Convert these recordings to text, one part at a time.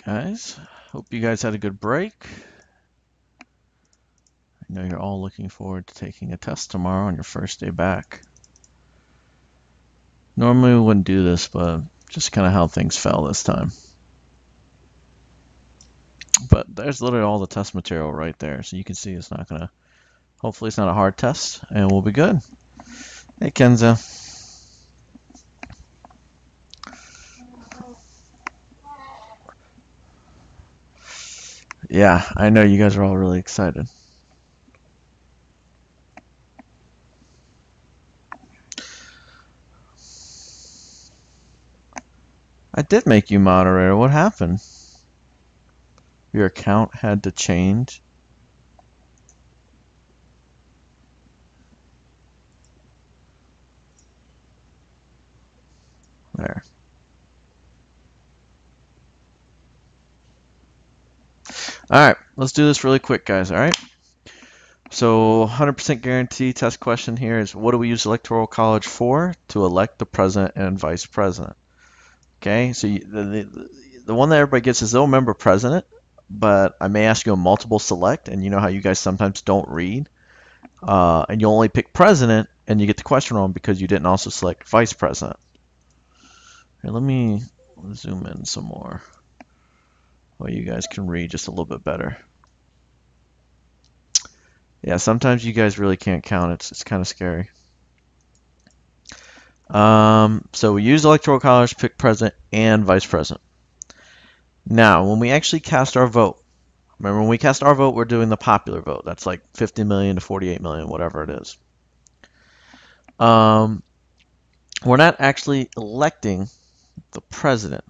Guys, hope you guys had a good break. I know you're all looking forward to taking a test tomorrow on your first day back. Normally we wouldn't do this, but just kind of how things fell this time. But there's literally all the test material right there, so you can see it's not gonna, hopefully it's not a hard test, and we'll be good. Hey, Kenza. Yeah, I know you guys are all really excited. I did make you moderator. What happened? Your account had to change? There. Alright, let's do this really quick, guys, alright? So 100% guarantee test question here is, what do we use electoral college for? To elect the president and vice president. Okay, so the one that everybody gets is they'll remember president, but I may ask you a multiple select, and you know how you guys sometimes don't read, and you only pick president, and you get the question wrong because you didn't also select vice president. Here, let me zoom in some more, so you guys can read just a little bit better. Yeah, sometimes you guys really can't count. It's kind of scary. So we use electoral college to pick president and vice president. Now, when we actually cast our vote, remember when we cast our vote, we're doing the popular vote. That's like 50 million to 48 million, whatever it is. We're not actually electing the president.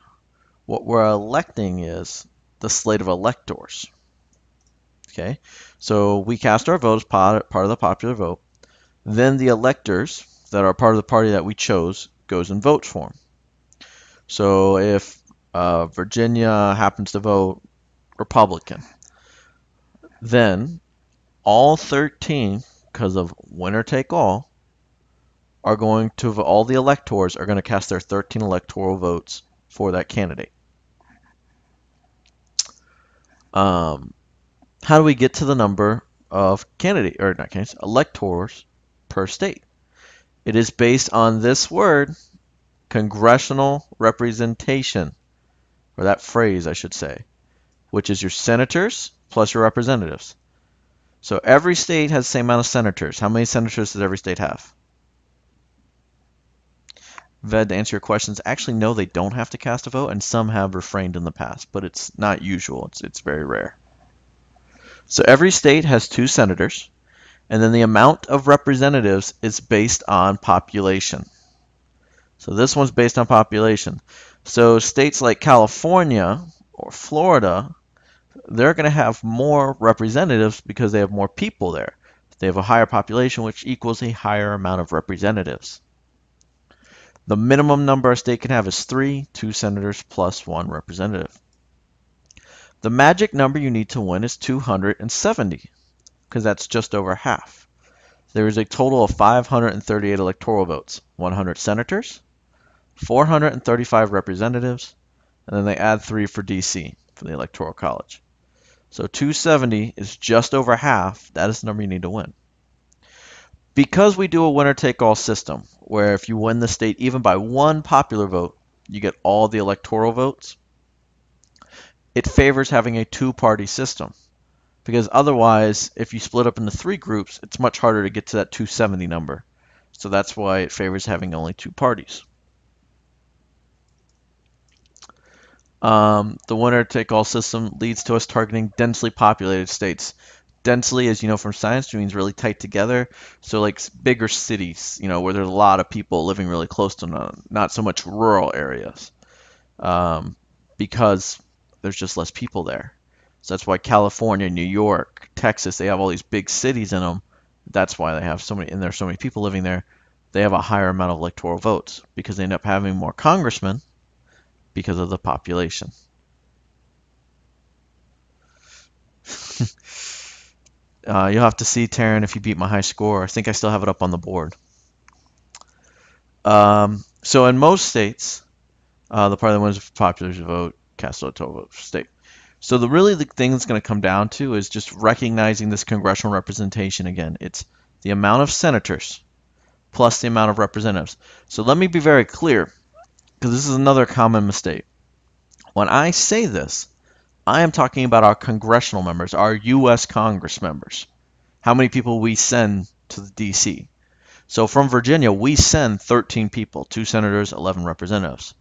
What we're electing is the slate of electors. Okay, so we cast our vote as part of the popular vote. Then the electors that are part of the party that we chose goes and votes for them. So if Virginia happens to vote Republican, then all 13, because of winner take all, are going to, all the electors are going to cast their 13 electoral votes for that candidate. How do we get to the number of candidate, or not candidates, electors per state? It is based on this word, congressional representation, or that phrase, I should say, which is your senators plus your representatives. So every state has the same amount of senators. How many senators does every state have? Ved, to answer your questions, actually, no, they don't have to cast a vote, and some have refrained in the past, but it's not usual. It's very rare. So every state has 2 senators, and then the amount of representatives is based on population. So this one's based on population. So states like California or Florida, they're going to have more representatives because they have more people there. They have a higher population, which equals a higher amount of representatives. The minimum number a state can have is 3, 2 senators plus 1 representative. The magic number you need to win is 270, because that's just over half. There is a total of 538 electoral votes, 100 senators, 435 representatives, and then they add 3 for DC, for the Electoral College. So 270 is just over half. That is the number you need to win. Because we do a winner-take-all system, where if you win the state even by 1 popular vote, you get all the electoral votes, it favors having a 2-party system. Because otherwise, if you split up into 3 groups, it's much harder to get to that 270 number. So that's why it favors having only 2 parties. The winner-take-all system leads to us targeting densely populated states. Densely, as you know from science, means really tight together. So like bigger cities, where there's a lot of people living really close to them, not so much rural areas, because there's just less people there. So that's why California, New York, Texas, they have all these big cities in them. That's why they have so many, and there's so many people living there. They have a higher amount of electoral votes because they end up having more congressmen because of the population. You'll have to see, Taryn, if you beat my high score. I think I still have it up on the board. So in most states, the party that wins the popular vote cast electoral vote for state. So the thing that's going to come down to is just recognizing this congressional representation again. It's the amount of senators plus the amount of representatives. So let me be very clear, because this is another common mistake. When I say this, I am talking about our congressional members, our U.S. Congress members. How many people we send to the D.C. So from Virginia, we send 13 people, 2 senators, 11 representatives.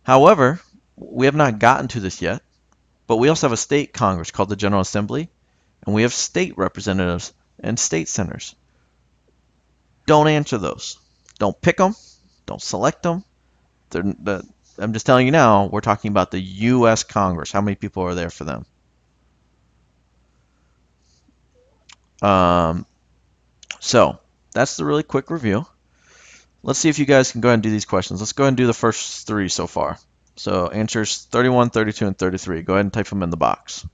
However, we have not gotten to this yet, but we also have a state Congress called the General Assembly, and we have state representatives and state senators. Don't answer those. Don't pick them. Don't select them. I'm just telling you now, we're talking about the U.S. Congress. How many people are there for them? So that's the really quick review. Let's see if you guys can go ahead and do these questions. Let's go ahead and do the first 3 so far. So answers 31, 32, and 33. Go ahead and type them in the box.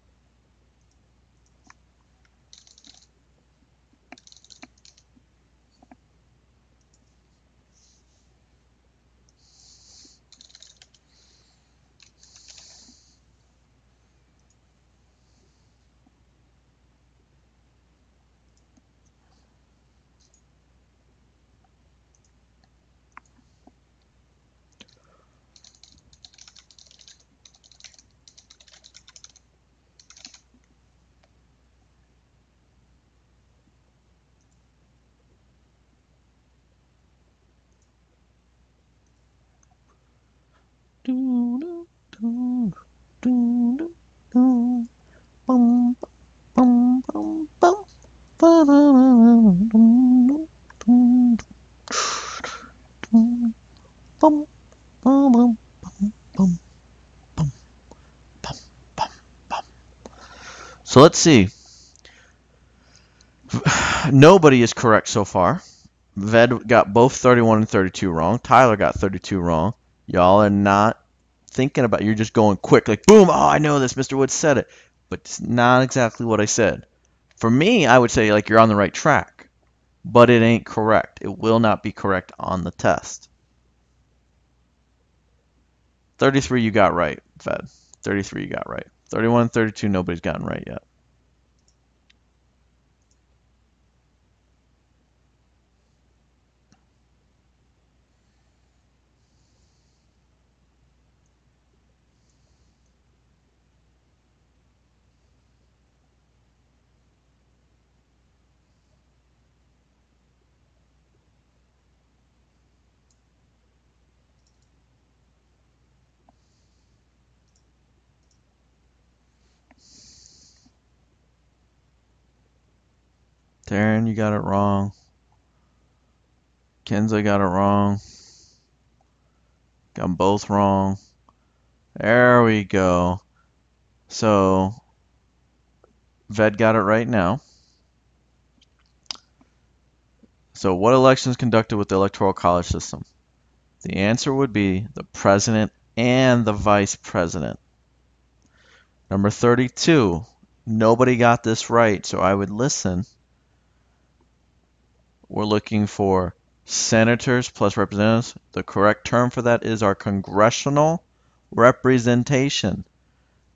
So let's see. Nobody is correct so far. Ved got both 31 and 32 wrong. Tyler got 32 wrong. Y'all are not thinking about it. You're just going quick, like, boom, oh, I know this. Mr. Woods said it. But it's not exactly what I said. For me, I would say, like, you're on the right track. But it ain't correct. It will not be correct on the test. 33 you got right, Ved. 33 you got right. 31 and 32 nobody's gotten right yet. Darren, you got it wrong. Kenza got it wrong. Got them both wrong. There we go. So, Ved got it right now. So, what election is conducted with the Electoral College system? The answer would be the president and the vice president. Number 32. Nobody got this right, so I would listen. We're looking for senators plus representatives. The correct term for that is our congressional representation.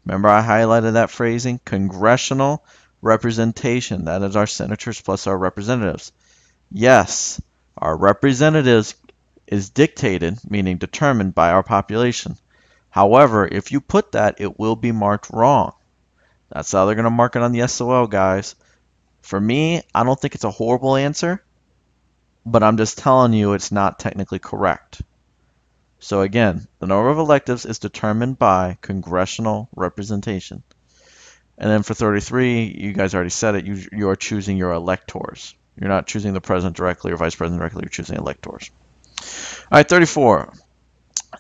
Remember I highlighted that phrasing? Congressional representation. That is our senators plus our representatives. Yes, our representatives is dictated, meaning determined by our population. However, if you put that, it will be marked wrong. That's how they're going to mark it on the SOL, guys. For me, I don't think it's a horrible answer, but I'm just telling you it's not technically correct. So again, the number of electives is determined by congressional representation. And then for 33, you guys already said it, you are choosing your electors. You're not choosing the president directly or vice president directly, you're choosing electors. All right, 34.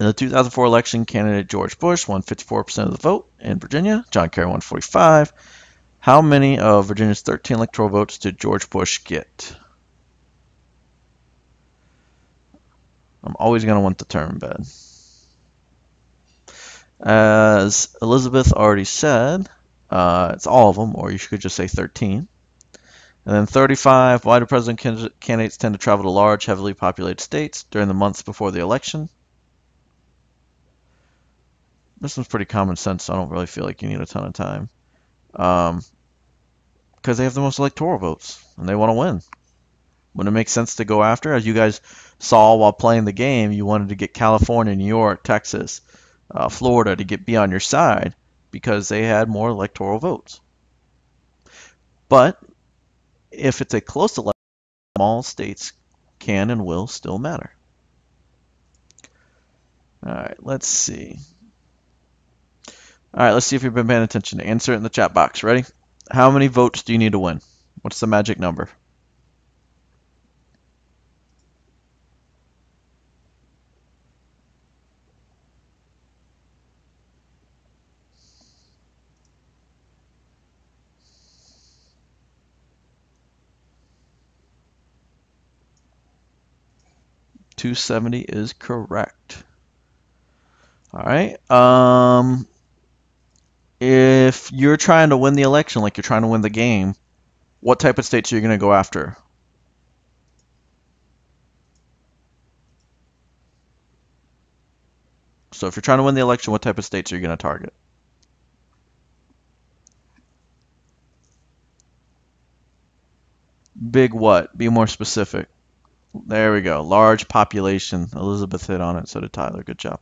In the 2004 election, candidate George Bush won 54% of the vote in Virginia. John Kerry won 45. How many of Virginia's 13 electoral votes did George Bush get? I'm always going to want the term bed. As Elizabeth already said, it's all of them, or you could just say 13. And then 35, why do president candidates tend to travel to large, heavily populated states during the months before the election? This one's pretty common sense, so I don't really feel like you need a ton of time. Because they have the most electoral votes, and they want to win. Wouldn't it make sense to go after? As you guys saw while playing the game, you wanted to get California, New York, Texas, Florida to be on your side because they had more electoral votes. But if it's a close election, small states can and will still matter. All right, let's see. All right, let's see if you've been paying attention. Answer it in the chat box. Ready? How many votes do you need to win? What's the magic number? $270 is correct. All right. If you're trying to win the election, like you're trying to win the game, what type of states are you going to go after? So if you're trying to win the election, what type of states are you going to target? Big what? Be more specific. There we go. Large population. Elizabeth hit on it, so did Tyler. Good job.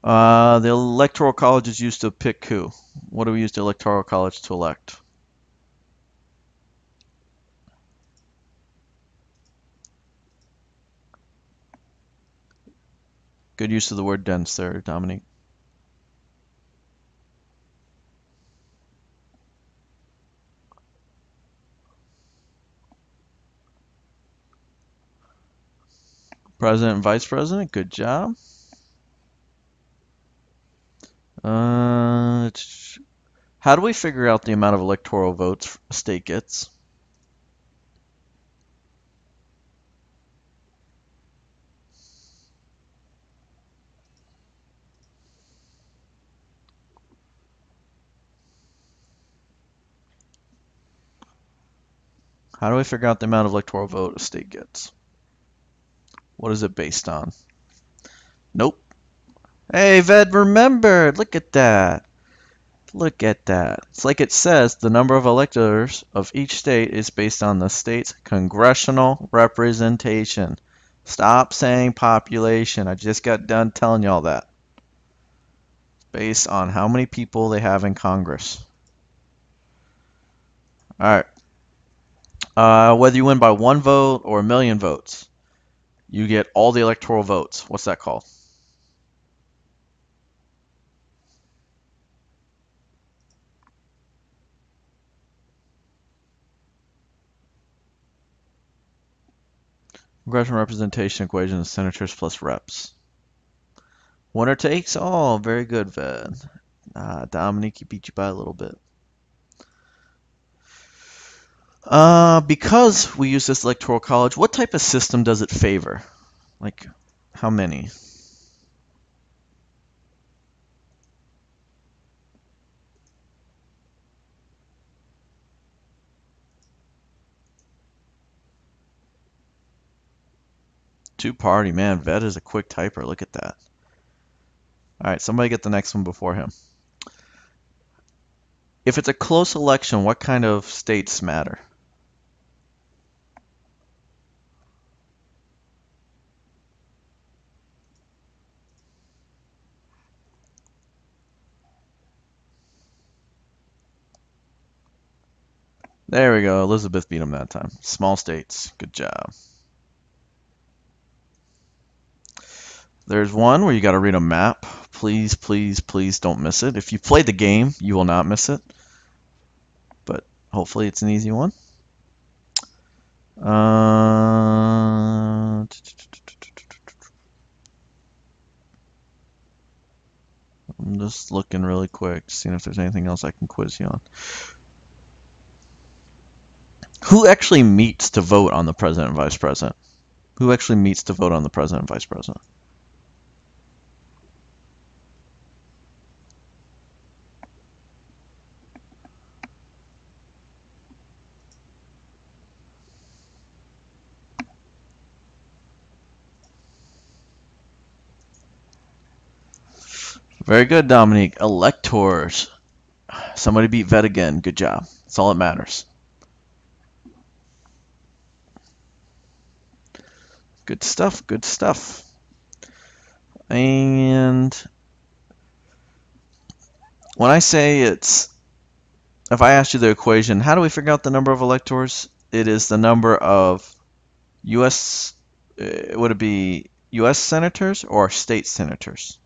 The Electoral College is used to pick who? What do we use the Electoral College to elect? Good use of the word dense there, Dominique. President and Vice President, good job. How do we figure out the amount of electoral votes a state gets? How do we figure out the amount of electoral vote a state gets? What is it based on? Nope. Hey, Ved remembered. Look at that. Look at that. It's like it says the number of electors of each state is based on the state's congressional representation. Stop saying population. I just got done telling y'all that. It's based on how many people they have in Congress. All right. Whether you win by 1 vote or 1,000,000 votes, you get all the electoral votes. What's that called? Congressional representation equation is senators plus reps. Winner takes all. Very good, Ved. Dominique, you beat you by a little bit. Because we use this electoral college, what type of system does it favor? Like, how many? Two-party, man. Ved is a quick typer. Look at that. All right, somebody get the next one before him. If it's a close election, what kind of states matter? There we go. Elizabeth beat him that time. Small states. Good job. There's one where you got to read a map. Please, please, please don't miss it. If you played the game, you will not miss it. But hopefully it's an easy one. I'm just looking really quick, seeing if there's anything else I can quiz you on. Who actually meets to vote on the president and vice president? Who actually meets to vote on the president and vice president? Very good, Dominique. Electors. Somebody beat vet again. Good job. That's all that matters. Good stuff. Good stuff. And when I say it's, if I asked you the equation, how do we figure out the number of electors? It is the number of U.S. Would it be U.S. senators or state senators?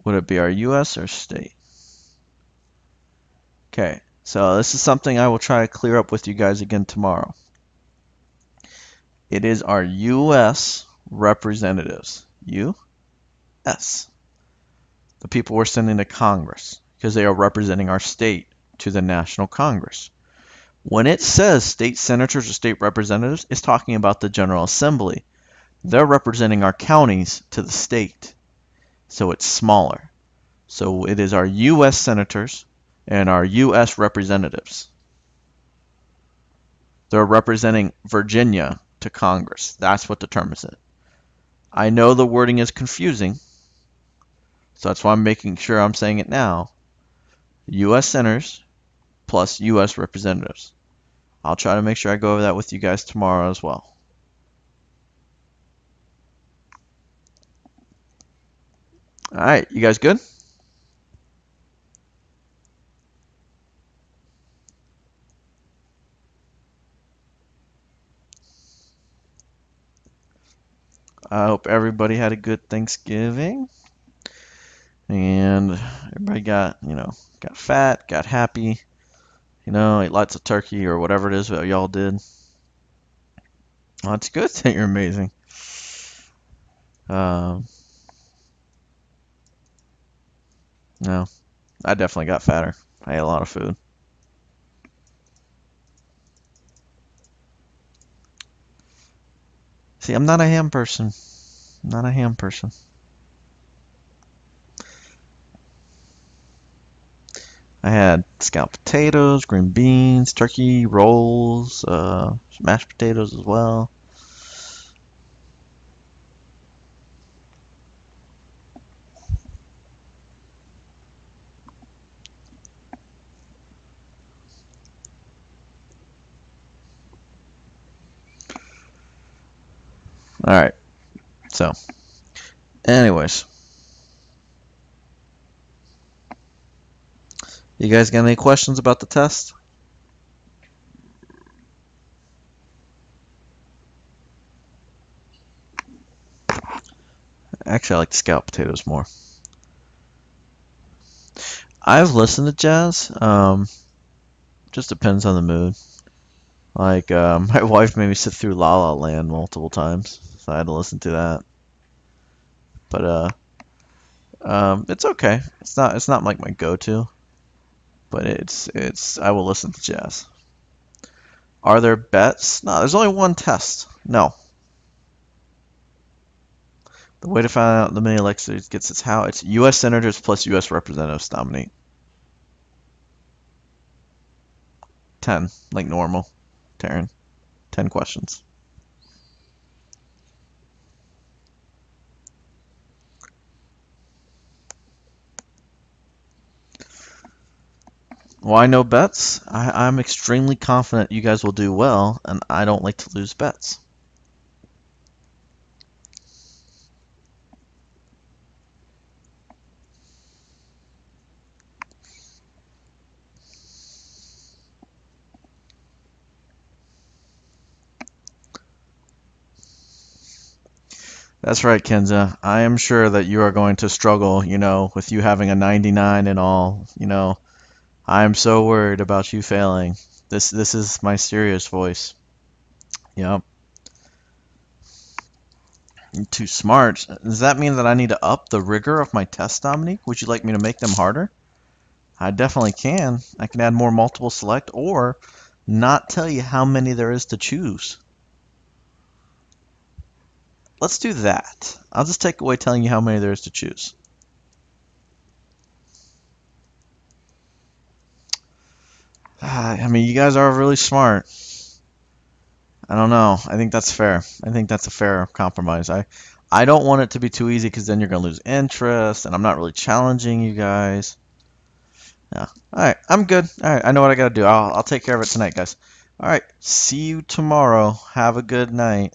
Would it be our U.S. or state? Okay, so this is something I will try to clear up with you guys again tomorrow. It is our U.S. representatives. U.S. The people we're sending to Congress, because they are representing our state to the National Congress. When it says state senators or state representatives, it's talking about the General Assembly. They're representing our counties to the state, so it's smaller. So it is our U.S. senators and our U.S. representatives. They're representing Virginia to Congress. That's what determines it. I know the wording is confusing, so that's why I'm making sure I'm saying it now. U.S. senators plus U.S. representatives. I'll try to make sure I go over that with you guys tomorrow as well. All right, you guys good? I hope everybody had a good Thanksgiving. And everybody got fat, got happy, ate lots of turkey or whatever it is that y'all did. Well, it's good that you're amazing. No, I definitely got fatter. I ate a lot of food. See, I'm not a ham person. I'm not a ham person. I had scalloped potatoes, green beans, turkey, rolls, mashed potatoes as well. All right. So, anyways, you guys got any questions about the test? Actually, I like the scalloped potatoes more. I've listened to jazz. Just depends on the mood. Like, my wife made me sit through La La Land multiple times, so I had to listen to that. But it's okay. It's not like my go-to, but it's I will listen to jazz. Are there bets? No, there's only one test. No. The way to find out the many electors gets its how it's U.S. senators plus U.S. representatives nominate. 10, like normal. Taryn. 10 questions. Why no bets? I'm extremely confident you guys will do well, and I don't like to lose bets. That's right, Kenza. I am sure that you are going to struggle, with you having a 99 and all. I am so worried about you failing. This is my serious voice. Yep. You're too smart. Does that mean that I need to up the rigor of my tests, Dominique? Would you like me to make them harder? I definitely can. I can add more multiple select or not tell you how many there is to choose. Let's do that. I'll just take away telling you how many there is to choose. I mean, you guys are really smart. I don't know. I think that's fair. I think that's a fair compromise. I don't want it to be too easy because then you're gonna lose interest, and I'm not really challenging you guys. Yeah. All right. I'm good. All right. I know what I gotta do. I'll take care of it tonight, guys. All right. See you tomorrow. Have a good night.